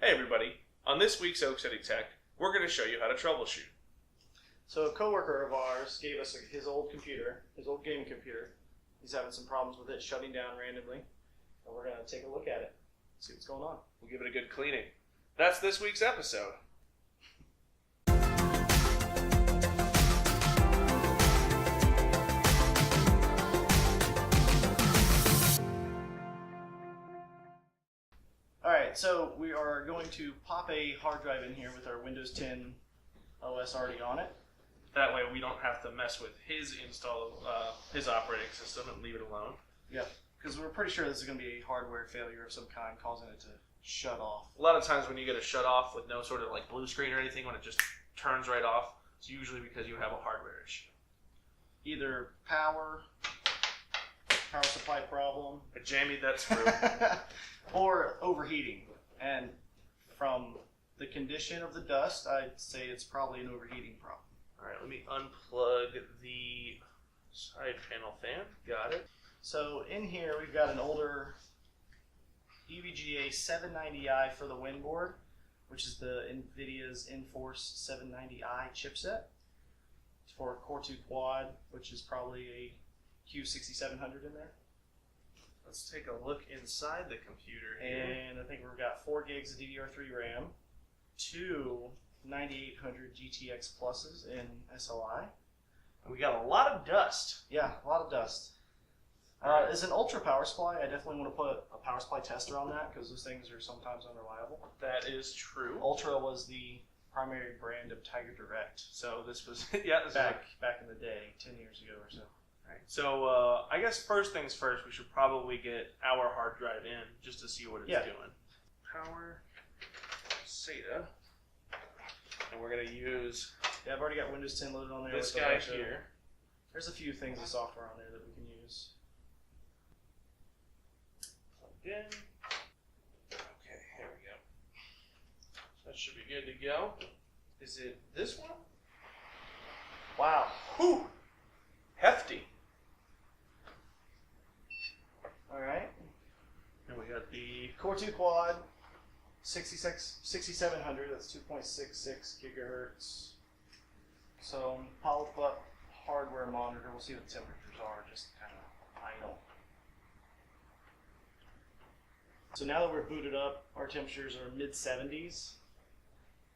Hey everybody, on this week's Oak City Tech, we're going to show you how to troubleshoot. So a coworker of ours gave us his old computer, his old gaming computer. He's having some problems with it shutting down randomly, and we're going to take a look at it, see what's going on. We'll give it a good cleaning. That's this week's episode. Alright, so we are going to pop a hard drive in here with our Windows 10 OS already on it. That way we don't have to mess with his install of his operating system and leave it alone. Yep, because we're pretty sure this is going to be a hardware failure of some kind causing it to shut off. A lot of times when you get a shut off with no sort of like blue screen or anything, when it just turns right off, it's usually because you have a hardware issue. Either power supply problem, I jammied that screw. or overheating. And from the condition of the dust, I'd say it's probably an overheating problem. Alright, let me unplug the side panel fan. Got it. So in here we've got an older EVGA 790i for the WinBoard, which is the NVIDIA's Enforce 790i chipset. It's for a Core 2 quad, which is probably a Q6700 in there. Let's take a look inside the computer here. And I think we've got 4 gigs of DDR3 RAM, 2 9800 GTX pluses in SLI. And we got a lot of dust. Yeah, a lot of dust. As an ultra power supply, I definitely want to put a power supply tester on that because those things are sometimes unreliable. That is true. Ultra was the primary brand of Tiger Direct. So this was back in the day, 10 years ago or so. Right. So I guess first things first, we should probably get our hard drive in just to see what it's doing. Power SATA, and we're gonna use. Yeah, I've already got Windows 10 loaded on there. This guy here. There's a few things of software on there that we can use. Plugged in. Okay, here we go. So that should be good to go. Is it this one? Wow. Whew. Hefty. Alright. And we got the Core 2 quad, 6700, that's 2.66 gigahertz. So pop up hardware monitor, we'll see what the temperatures are, just kind of idle. So now that we're booted up, our temperatures are mid 70s,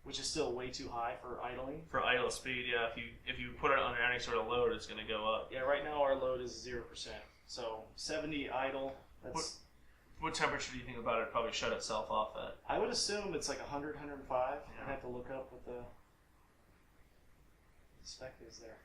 which is still way too high for idling. for idle speed. Yeah, if you put it under any sort of load, it's going to go up. Yeah, right now our load is 0%. So 70 idle. That's. What temperature do you think about it probably shut itself off at? I would assume it's like 100, 105. Yeah. I'd have to look up what the spec is there.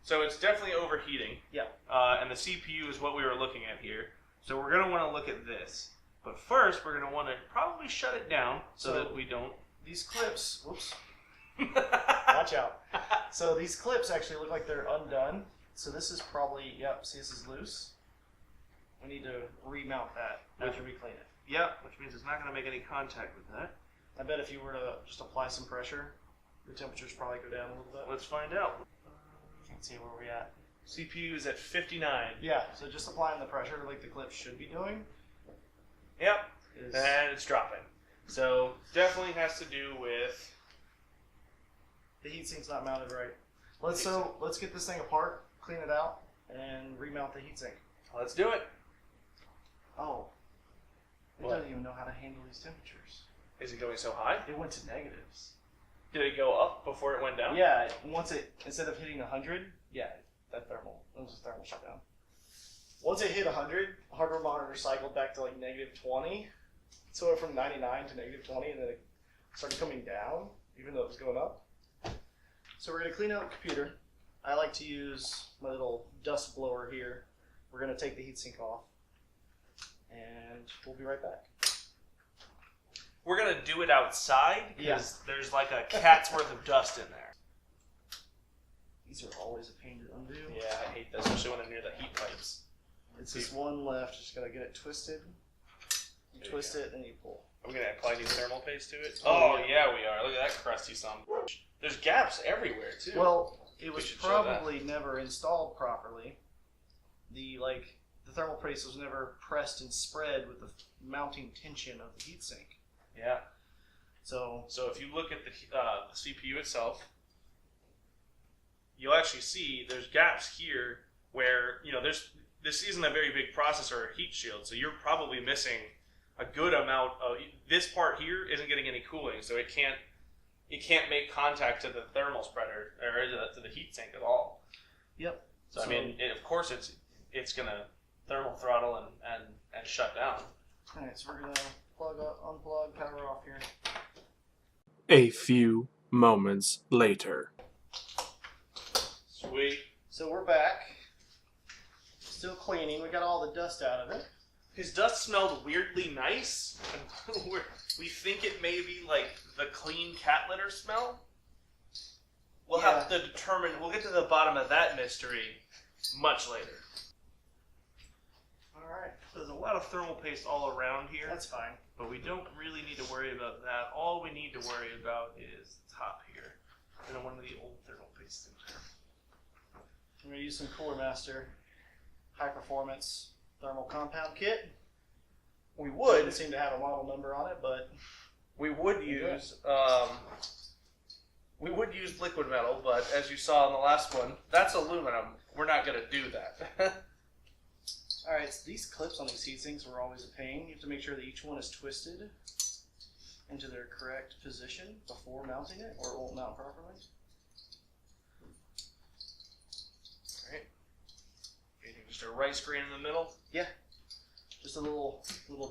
So it's definitely overheating. Yeah. And the CPU is what we were looking at here. So we're going to want to look at this. But first, we're going to want to probably shut it down so that we don't. These clips, whoops, watch out. So these clips actually look like they're undone. So this is probably, yep, see this is loose. We need to remount that after we clean it. Yeah, which means it's not going to make any contact with that. I bet if you were to just apply some pressure, the temperatures probably go down a little bit. Let's find out. Let's see where we're at. CPU is at 59. Yeah, so just applying the pressure like the clips should be doing. Yep, and it's dropping. So definitely has to do with the heatsink's not mounted right. Let's get this thing apart, clean it out, and remount the heatsink. Let's do it. Oh, it What? doesn't even know how to handle these temperatures. Is it going so high? It went to negatives. Did it go up before it went down? Yeah, instead of hitting 100, yeah, it was a thermal shutdown. Once it hit 100, hardware monitor cycled back to like negative 20. So it went from 99 to negative 20, and then it started coming down, even though it was going up. So we're going to clean out the computer. I like to use my little dust blower here. We're going to take the heatsink off, and we'll be right back. We're going to do it outside Yeah. because there's like a cat's worth of dust in there. These are always a pain to undo. Yeah, I hate this, especially when they're near the heat pipes. It's this one left, just got to get it twisted. You twist it, and you pull. Are we going to apply new thermal paste to it? Oh, yeah, we are. Look at that crusty son. There's gaps everywhere, too. Well, it was should show probably never installed properly. The thermal paste was never pressed and spread with the mounting tension of the heatsink. Yeah. So if you look at the CPU itself, you'll actually see there's gaps here where, this isn't a very big processor or heat shield, so you're probably missing a good amount of, this part here isn't getting any cooling, so it can't make contact to the thermal spreader, or to the heat sink at all. Yep. So I mean, of course it's gonna thermal throttle and shut down. Alright, so we're gonna unplug, power off here. A few moments later. Sweet. So we're back. Still cleaning. We got all the dust out of it. His dust smelled weirdly nice. We think it may be like the clean cat litter smell. We'll have to determine. We'll get to the bottom of that mystery much later. Alright. There's a lot of thermal paste all around here. That's fine. But we don't really need to worry about that. All we need to worry about is the top here. And one of the old thermal paste in there. I'm going to use some Cooler Master high performance thermal compound kit. We would seem to have a model number on it, but we would use liquid metal, but as you saw in the last one, that's aluminum. We're not going to do that. Alright, so these clips on these heat sinks were always a pain. You have to make sure that each one is twisted into their correct position before mounting it, or it won't mount properly. Alright. Just a rice grain in the middle? Yeah. Just a little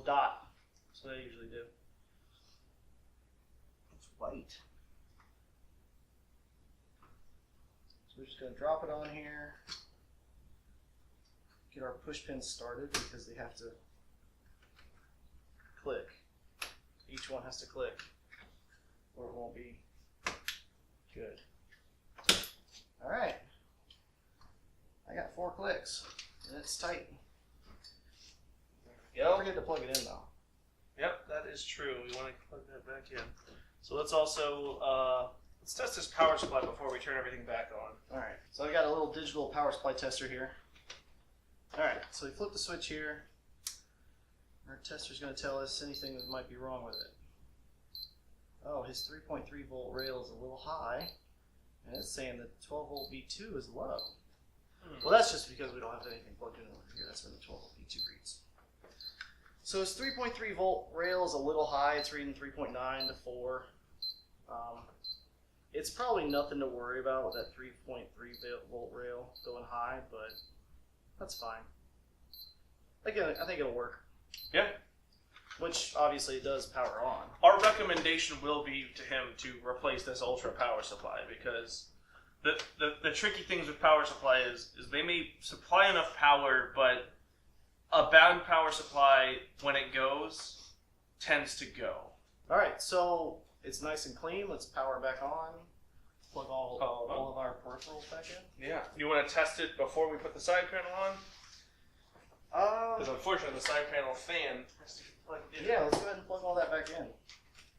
dot. That's what I usually do. It's white. So we're just going to drop it on here. Get our push pins started because they have to click. Each one has to click or it won't be good. Alright. I got 4 clicks and it's tight. Don't forget to plug it in though. Yep, that is true. We want to plug that back in. So let's also let's test this power supply before we turn everything back on. Alright, so I got a little digital power supply tester here. Alright, so we flip the switch here. Our tester's going to tell us anything that might be wrong with it. Oh, his 3.3 volt rail is a little high, and it's saying that 12 volt V2 is low. Well, that's just because we don't have anything plugged in over here. That's where the 12 volt V2 reads. So his 3.3 volt rail is a little high. It's reading 3.9 to 4. It's probably nothing to worry about with that 3.3 volt rail going high, but that's fine. Again, I think it'll work. Yeah. Which obviously it does power on. Our recommendation will be to him to replace this ultra power supply because the tricky things with power supply is they may supply enough power, but a bad power supply, when it goes, tends to go. Alright, so it's nice and clean. Let's power back on. Plug all of our peripherals back in. Yeah. You want to test it before we put the side panel on? Because unfortunately the side panel fan has to be plugged in. Yeah, let's go ahead and plug all that back in.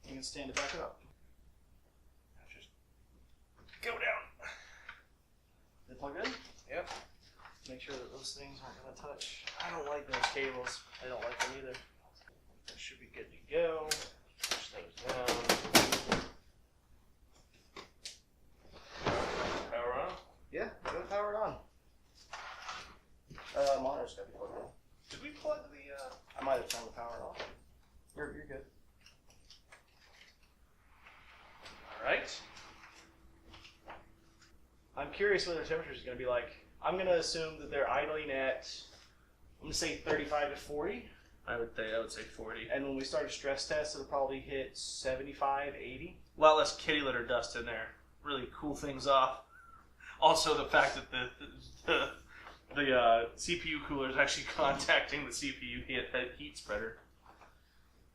You can stand it back up. Just go down. They plug in? Yep. Make sure that those things aren't going to touch. I don't like those cables. I don't like them either. That should be good to go. Push those down. Power on? Yeah, go power on. Monitor's got to be plugged in. Did we plug the I might have turned the power off. You're good. Alright. I'm curious what their temperature is going to be like. I'm going to assume that they're idling at, I'm going to say 35 to 40. I would say 40. And when we start a stress test, it'll probably hit 75, 80. A lot less kitty litter dust in there. Really cool things off. Also, the fact that the CPU cooler is actually contacting the CPU heat spreader.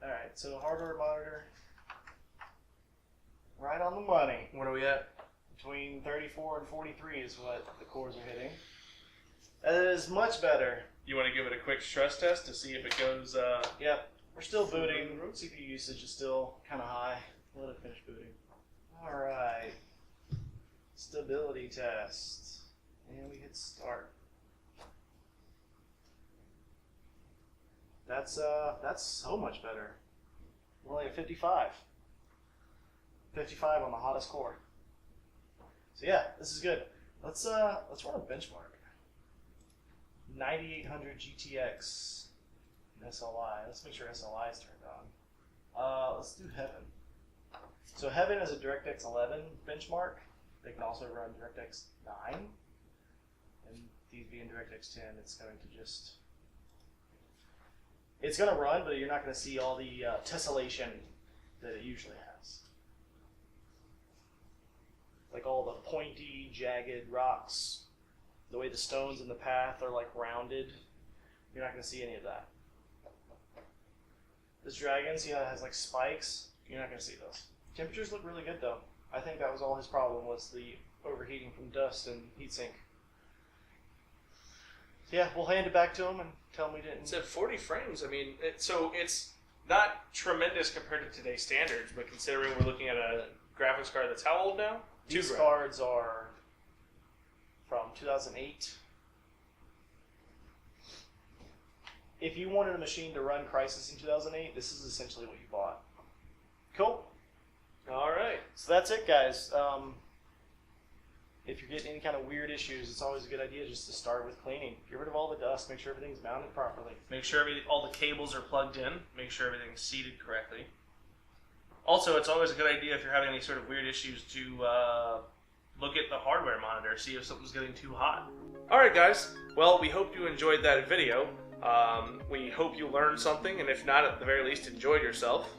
Alright, so hardware monitor, right on the money. What are we at? Between 34 and 43 is what the cores are hitting. That is much better. You want to give it a quick stress test to see if it goes... Yep, we're still booting. CPU usage is still kind of high. Let it finish booting. Alright. Stability test. And we hit start. That's so much better. We're only at 55. 55 on the hottest core. So yeah, this is good. Let's run a benchmark. 9800 GTX SLI. Let's make sure SLI is turned on. Let's do Heaven. So Heaven is a DirectX 11 benchmark. They can also run DirectX 9. And these being DirectX 10, it's going to just... It's going to run, but you're not going to see all the tessellation that it usually has. Like all the pointy, jagged rocks, the way the stones in the path are like rounded. You're not going to see any of that. This dragon, see how it has like spikes? You're not going to see those. Temperatures look really good though. I think that was all his problem, was the overheating from dust and heatsink. So yeah, we'll hand it back to him and tell him we didn't. It's at 40 frames. I mean, so it's not tremendous compared to today's standards, but considering we're looking at a graphics card that's how old now? These cards are from 2008. If you wanted a machine to run Crysis in 2008, this is essentially what you bought. Cool. All right. So that's it, guys. If you're getting any kind of weird issues, it's always a good idea just to start with cleaning. Get rid of all the dust. Make sure everything's mounted properly. Make sure all the cables are plugged in. Make sure everything's seated correctly. Also, it's always a good idea if you're having any sort of weird issues to look at the hardware monitor, see if something's getting too hot. All right, guys. Well, we hope you enjoyed that video. We hope you learned something, and if not, at the very least, enjoyed yourself.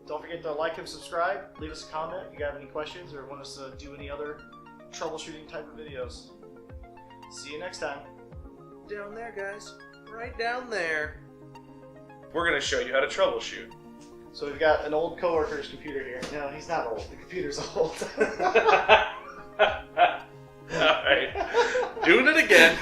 Don't forget to like and subscribe. Leave us a comment if you have any questions or want us to do any other troubleshooting type of videos. See you next time. Down there, guys. Right down there. We're going to show you how to troubleshoot. So we've got an old coworker's computer here. No, he's not old. The computer's old. All right. Doing it again.